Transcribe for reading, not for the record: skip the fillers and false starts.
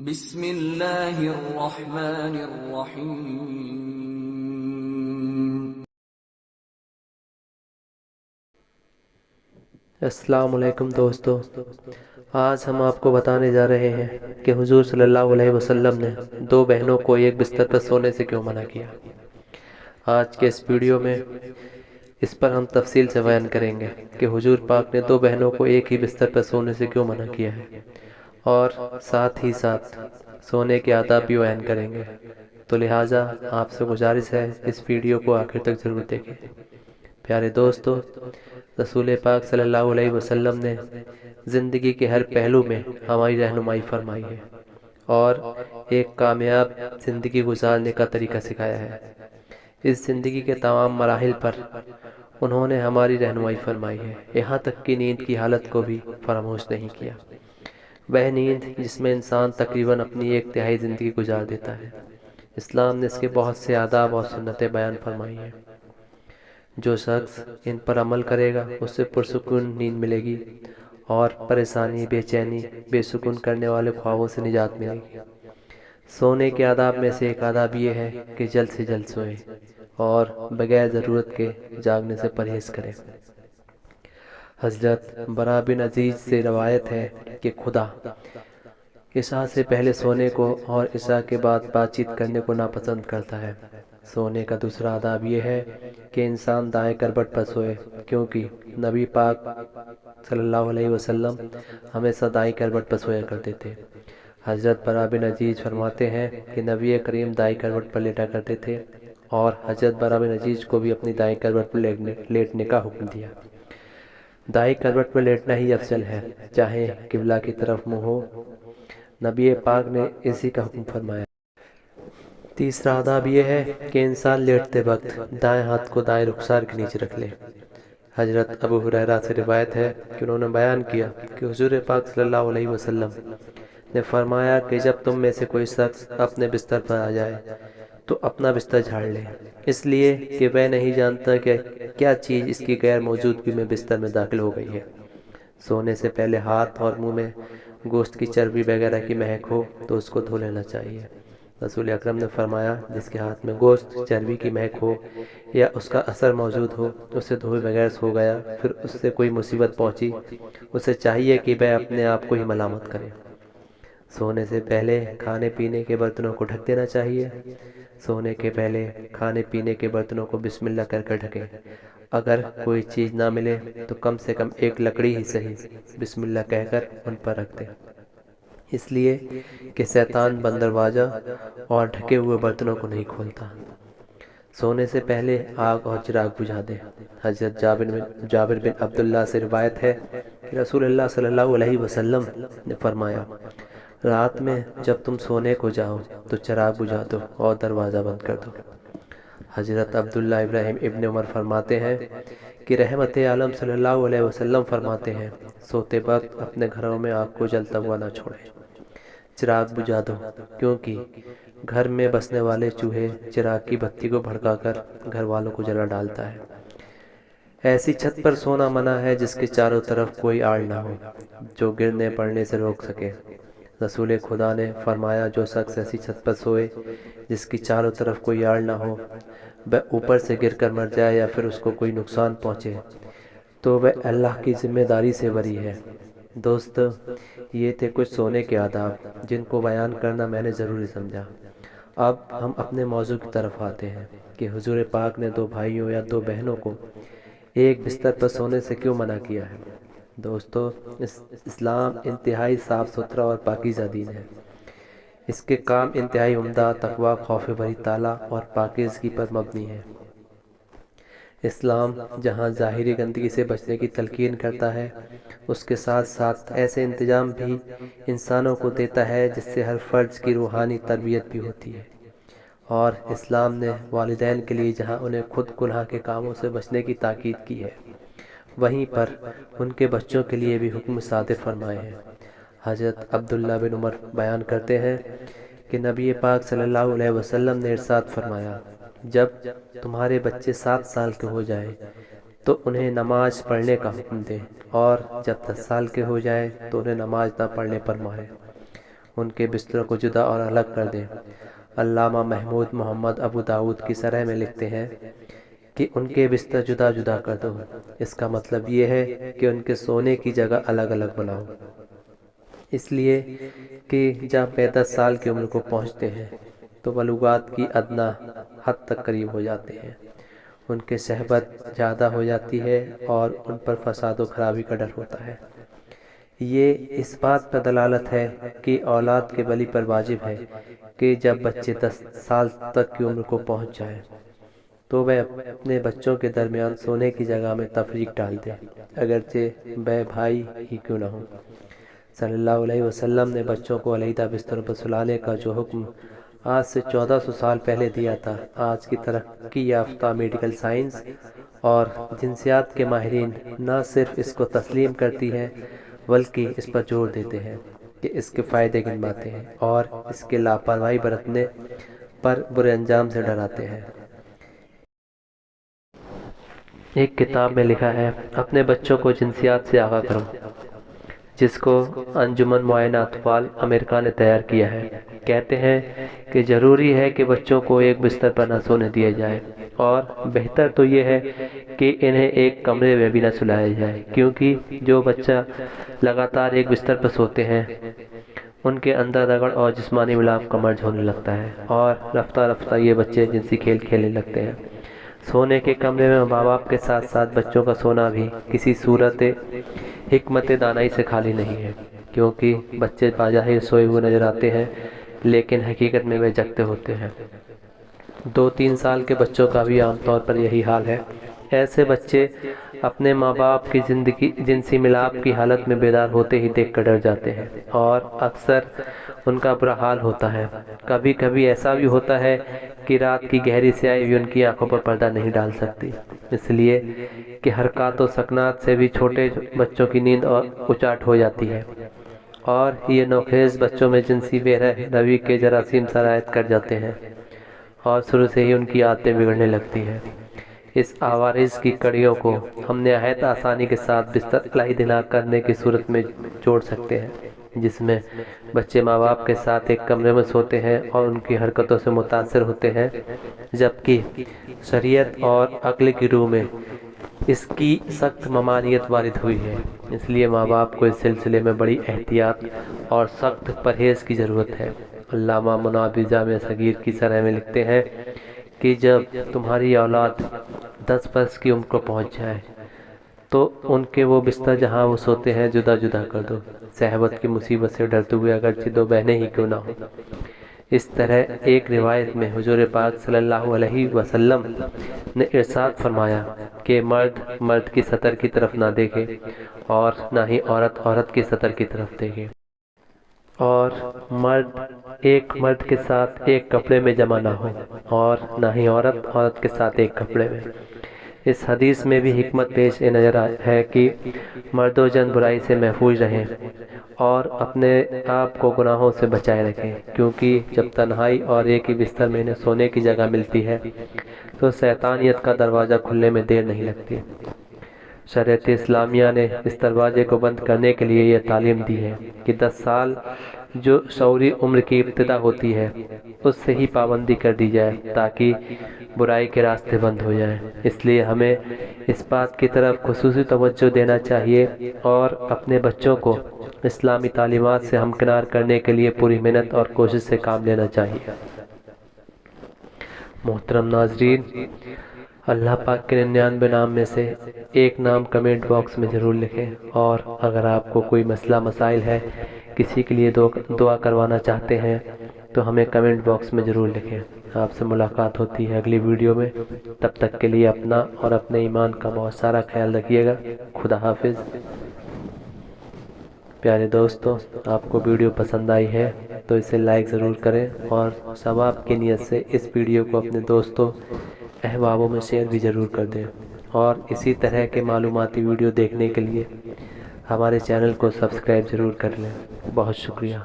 بسم اللہ الرحمن الرحیم۔ السلام علیکم دوستو، آج ہم آپ کو بتانے جا رہے ہیں کہ حضور صلی اللہ علیہ وسلم نے دو بہنوں کو ایک بستر پر سونے سے کیوں منع کیا۔ آج کے اس ویڈیو میں اس پر ہم تفصیل سے بیان کریں گے کہ حضور پاک نے دو بہنوں کو ایک ہی بستر پر سونے سے کیوں منع کیا ہے، اور ساتھ ہی ساتھ سونے کے آداب بھی بیان کریں گے۔ تو لہٰذا آپ سے گزارش ہے اس ویڈیو کو آخر تک ضرور دیکھیں۔ پیارے دوستو، رسول پاک صلی اللہ علیہ وسلم نے زندگی کے ہر پہلو میں ہماری رہنمائی فرمائی ہے اور ایک کامیاب زندگی گزارنے کا طریقہ سکھایا ہے۔ اس زندگی کے تمام مراحل پر انہوں نے ہماری رہنمائی فرمائی ہے، یہاں تک کہ نیند کی حالت کو بھی فراموش نہیں کیا، وہ نیند جس میں انسان تقریباً اپنی ایک تہائی زندگی گزار دیتا ہے۔ اسلام نے اس کے بہت سے آداب اور سنتیں بیان فرمائی ہیں۔ جو شخص ان پر عمل کرے گا اسے پرسکون نیند ملے گی اور پریشانی، بے چینی، بے سکون کرنے والے خوابوں سے نجات ملے گی۔ سونے کے آداب میں سے ایک آداب یہ ہے کہ جلد سے جلد سوئیں اور بغیر ضرورت کے جاگنے سے پرہیز کریں۔ حضرت برا بن عزیز سے روایت ہے کہ خدا عشاء سے پہلے سونے کو اور عشاء کے بعد بات چیت کرنے کو ناپسند کرتا ہے۔ سونے کا دوسرا آداب یہ ہے کہ انسان دائیں کربٹ پر سوئے، کیونکہ نبی پاک صلی اللہ علیہ وسلم ہمیشہ دائیں کربٹ پر سویا کرتے تھے۔ حضرت برا بن عزیز فرماتے ہیں کہ نبی کریم دائیں کربٹ پر لیٹا کرتے تھے اور حضرت برا بن عزیز کو بھی اپنی دائیں کربٹ پر لیٹنے کا حکم دیا۔ دائیں کربٹ پر لیٹنا ہی افضل ہے، چاہے قبلہ کی طرف منہ ہو، نبی پاک نے اسی کا حکم فرمایا۔ تیسرا آداب یہ ہے کہ انسان لیٹتے وقت دائیں ہاتھ کو دائیں رخسار کے نیچے رکھ لے۔ حضرت ابو ہریرہ سے روایت ہے کہ انہوں نے بیان کیا کہ حضور پاک صلی اللہ علیہ وسلم نے فرمایا کہ جب تم میں سے کوئی شخص اپنے بستر پر آ جائے تو اپنا بستر جھاڑ لے، اس لیے کہ وہ نہیں جانتا کہ کیا چیز اس کی غیر موجودگی میں بستر میں داخل ہو گئی ہے۔ سونے سے پہلے ہاتھ اور منہ میں گوشت کی چربی وغیرہ کی مہک ہو تو اس کو دھو لینا چاہیے۔ رسول اکرم نے فرمایا جس کے ہاتھ میں گوشت چربی کی مہک ہو یا اس کا اثر موجود ہو، اسے دھوئے بغیر سو گیا، پھر اس سے کوئی مصیبت پہنچی، اسے چاہیے کہ وہ اپنے آپ کو ہی ملامت کرے۔ سونے سے پہلے کھانے پینے کے برتنوں کو ڈھک دینا چاہیے۔ سونے کے پہلے کھانے پینے کے برتنوں کو بسم اللہ کر کر ڈھکیں۔ اگر کوئی چیز نہ ملے تو کم سے کم ایک لکڑی ہی صحیح بسم اللہ کہہ کر ان پر رکھ دیں، اس لیے کہ شیطان بند دروازہ اور ڈھکے ہوئے برتنوں کو نہیں کھولتا۔ سونے سے پہلے آگ اور چراغ بجھا دیں۔ حضرت جابر بن عبداللہ سے روایت ہے کہ رسول اللہ صلی اللہ علیہ وسلم نے فرمایا، رات میں جب تم سونے کو جاؤ تو چراغ بجھا دو اور دروازہ بند کر دو۔ حضرت عبداللہ ابراہیم ابن عمر فرماتے ہیں کہ رحمت عالم صلی اللہ علیہ وسلم فرماتے ہیں، سوتے وقت اپنے گھروں میں آگ کو جلتا ہوا نہ چھوڑیں، چراغ بجھا دو، کیونکہ گھر میں بسنے والے چوہے چراغ کی بتی کو بھڑکا کر گھر والوں کو جلا ڈالتا ہے۔ ایسی چھت پر سونا منع ہے جس کے چاروں طرف کوئی آڑ نہ ہو جو گرنے پڑنے سے روک سکے۔ رسول خدا نے فرمایا جو شخص ایسی چھت پر سوئے جس کی چاروں طرف کوئی آڑ نہ ہو، وہ اوپر سے گر کر مر جائے یا پھر اس کو کوئی نقصان پہنچے تو وہ اللہ کی ذمہ داری سے بری ہے۔ دوست، یہ تھے کچھ سونے کے آداب جن کو بیان کرنا میں نے ضروری سمجھا۔ اب ہم اپنے موضوع کی طرف آتے ہیں کہ حضور پاک نے دو بھائیوں یا دو بہنوں کو ایک بستر پر سونے سے کیوں منع کیا ہے۔ دوستو، اسلام انتہائی صاف ستھرا اور پاکیزہ دین ہے۔ اس کے کام انتہائی عمدہ، تقویٰ، خوف بری تعالیٰ اور پاکیزگی پر مبنی ہے۔ اسلام جہاں ظاہری گندگی سے بچنے کی تلقین کرتا ہے، اس کے ساتھ ساتھ ایسے انتظام بھی انسانوں کو دیتا ہے جس سے ہر فرد کی روحانی تربیت بھی ہوتی ہے۔ اور اسلام نے والدین کے لیے جہاں انہیں خود گناہ کے کاموں سے بچنے کی تاکید کی ہے، وہیں پر ان کے بچوں کے لیے بھی حکم صادر فرمائے ہیں۔ حضرت عبداللہ بن عمر بیان کرتے ہیں کہ نبی پاک صلی اللہ علیہ وسلم نے ارشاد فرمایا، جب تمہارے بچے 7 سال کے ہو جائیں تو انہیں نماز پڑھنے کا حکم دیں، اور جب 10 سال کے ہو جائیں تو انہیں نماز نہ پڑھنے پر مارے۔ ان کے بستروں کو جدا اور الگ کر دیں۔ علامہ محمود محمد ابو داؤد کی شرح میں لکھتے ہیں کہ ان کے بستر جدا جدا کر دو۔ اس کا مطلب یہ ہے کہ ان کے سونے کی جگہ الگ الگ بناؤ، اس لیے کہ جب وہ 10 سال کی عمر کو پہنچتے ہیں تو بلوغات کی ادنا حد تک قریب ہو جاتے ہیں، ان کے صحبت زیادہ ہو جاتی ہے اور ان پر فساد و خرابی کا ڈر ہوتا ہے۔ یہ اس بات پر دلالت ہے کہ اولاد کے بلی پر واجب ہے کہ جب بچے 10 سال تک کی عمر کو پہنچ جائیں تو وہ اپنے بچوں کے درمیان سونے کی جگہ میں تفریق ڈال دیں، اگرچہ وہ بھائی ہی کیوں نہ ہوں۔ صلی اللہ علیہ وسلم نے بچوں کو علیحدہ بستروں پر سلانے کا جو حکم آج سے 1400 سال پہلے دیا تھا، آج کی ترقی یافتہ میڈیکل سائنس اور جنسیات کے ماہرین نہ صرف اس کو تسلیم کرتی ہیں بلکہ اس پر زور دیتے ہیں کہ اس کے فائدے گنواتے ہیں اور اس کے لاپرواہی برتنے پر برے انجام سے ڈراتے ہیں۔ ایک کتاب میں لکھا ہے، اپنے بچوں کو جنسیات سے آگاہ کرو، جس کو انجمن معائنہ اطفال امریکہ نے تیار کیا ہے۔ کہتے ہیں کہ ضروری ہے کہ بچوں کو ایک بستر پر نہ سونے دیا جائے، اور بہتر تو یہ ہے کہ انہیں ایک کمرے میں بھی نہ سلایا جائے، کیونکہ جو بچہ لگاتار ایک بستر پر سوتے ہیں ان کے اندر رگڑ اور جسمانی ملاپ کا مرض ہونے لگتا ہے، اور رفتہ رفتہ یہ بچے جنسی کھیل کھیلنے لگتے ہیں۔ سونے کے کمرے میں ماں باپ کے ساتھ ساتھ بچوں کا سونا بھی کسی صورت حکمت دانائی سے خالی نہیں ہے، کیونکہ بچے بظاہر سوئے ہوئے نظر آتے ہیں لیکن حقیقت میں وہ جگتے ہوتے ہیں۔ 2-3 سال کے بچوں کا بھی عام طور پر یہی حال ہے۔ ایسے بچے اپنے ماں باپ کی جنسی ملاپ کی حالت میں بیدار ہوتے ہی دیکھ کر ڈر جاتے ہیں، اور اکثر ان کا برا حال ہوتا ہے۔ کبھی کبھی ایسا بھی ہوتا ہے کہ رات کی گہری سیاہی بھی ان کی آنکھوں پر پردہ نہیں ڈال سکتی، اس لیے کہ حرکات و سکنات سے بھی چھوٹے بچوں کی نیند اور اچاٹ ہو جاتی ہے، اور یہ نوخیز بچوں میں جنسی بے روی کے جراثیم سرایت کر جاتے ہیں اور شروع سے ہی ان کی عادتیں بگڑنے لگتی ہیں۔ اس عوارض کی کڑیوں کو ہم نہایت آسانی کے ساتھ بستر علیحدہ کرنے کی صورت میں جوڑ سکتے ہیں، جس میں بچے ماں باپ کے ساتھ ایک کمرے میں سوتے ہیں اور ان کی حرکتوں سے متاثر ہوتے ہیں، جبکہ شریعت اور عقل کی روح میں اس کی سخت ممانعت وارد ہوئی ہے۔ اس لیے ماں باپ کو اس سلسلے میں بڑی احتیاط اور سخت پرہیز کی ضرورت ہے۔ علامہ منابی جامع صغیر کی شرح میں لکھتے ہیں کہ جب تمہاری اولاد 10 برس کی عمر کو پہنچ جائے تو ان کے وہ بستر جہاں وہ سوتے ہیں جدا جدا کر دو، صحبت کی مصیبت سے ڈرتے ہوئے، اگرچہ 2 بہنیں ہی کیوں نہ ہوں۔ اس طرح ایک روایت میں حضور پاک صلی اللہ علیہ وسلم نے ارشاد فرمایا کہ مرد کی سطر کی طرف نہ دیکھے اور نہ ہی عورت کی سطر کی طرف دیکھے، اور ایک مرد کے ساتھ ایک کپڑے میں جمع نہ ہو، اور نہ ہی عورت کے ساتھ ایک کپڑے میں۔ اس حدیث میں بھی حکمت پیش نظر ہے کہ مرد و زن برائی سے محفوظ رہیں اور اپنے آپ کو گناہوں سے بچائے رکھیں، کیونکہ جب تنہائی اور ایک ہی بستر میں انہیں سونے کی جگہ ملتی ہے تو شیطانیت کا دروازہ کھلنے میں دیر نہیں لگتی۔ شریعت اسلامیہ نے اس دروازے کو بند کرنے کے لیے یہ تعلیم دی ہے کہ 10 سال جو شعوری عمر کی ابتدا ہوتی ہے اس سے ہی پابندی کر دی جائے تاکہ برائی کے راستے بند ہو جائیں۔ اس لیے ہمیں اس بات کی طرف خصوصی توجہ دینا چاہیے اور اپنے بچوں کو اسلامی تعلیمات سے ہمکنار کرنے کے لیے پوری محنت اور کوشش سے کام لینا چاہیے۔ محترم ناظرین، اللہ پاک کے 99 نام میں سے ایک نام کمنٹ باکس میں ضرور لکھیں، اور اگر آپ کو کوئی مسئلہ مسائل ہے، کسی کے لیے دعا کروانا چاہتے ہیں تو ہمیں کمنٹ باکس میں ضرور لکھیں۔ آپ سے ملاقات ہوتی ہے اگلی ویڈیو میں، تب تک کے لیے اپنا اور اپنے ایمان کا بہت سارا خیال رکھیے گا۔ خدا حافظ۔ پیارے دوستوں، آپ کو ویڈیو پسند آئی ہے تو اسے لائک ضرور کریں، اور ثواب کی نیت سے اس ویڈیو کو اپنے دوستوں احبابوں میں شیئر بھی ضرور کر دیں، اور اسی طرح کے معلوماتی ویڈیو دیکھنے کے لیے ہمارے چینل کو سبسکرائب ضرور کر لیں۔ بہت شکریہ۔